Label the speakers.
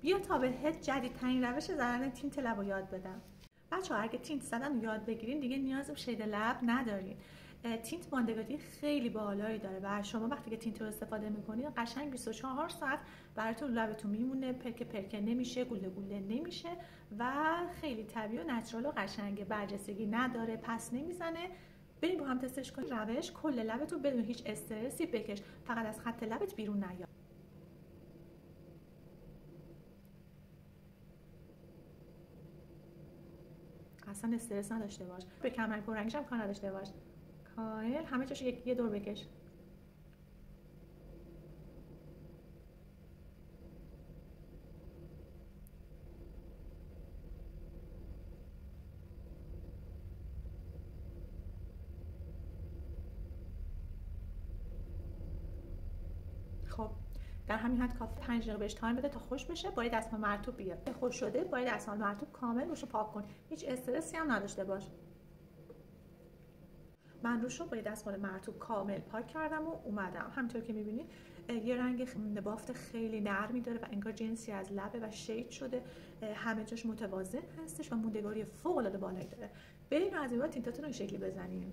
Speaker 1: بیا تا بهت جدیدترین روش زدن تینت لب رو یاد بدم. بچه‌ها اگه تینت زدن رو یاد بگیرین دیگه نیاز به شید لب ندارین. تینت ماندگاری خیلی بالایی داره و شما وقتی که تینت رو استفاده میکنید قشنگ 24 ساعت براتون لبتون میمونه، پرکه پرکه نمیشه، گوله گوله نمیشه و خیلی طبیعی و نچرال و قشنگه، برجستگی نداره، پس نمیزنه. بریم با هم تستش کنیم. روش کل لبتو بدون هیچ استرسی بکش، فقط از خط لبت بیرون نیا. اصلا استرس نداشته باش. به کمر پررنگش هم کار نداشته باش. کامل همه جاشو یه دور بکش. خب در همین حد کافی 5 دقیقه بهش تایم بده تا خوش بشه. با دستمال مرطوب بیار. خوش شده با دستمال مرطوب کامل روشو پاک کن. هیچ استرسی هم نداشته باش. من روش رو با دستمال مرطوب کامل پاک کردم و اومدم. همینطور که میبینید یه رنگ بافت خیلی نرمی داره و انگار جنسی از لبه و شید شده. همه جاش متوازن هستش و موندگاری فوق العاده بالایی داره. بریم از این بعد تینتاتون رو این شکلی بزنیم.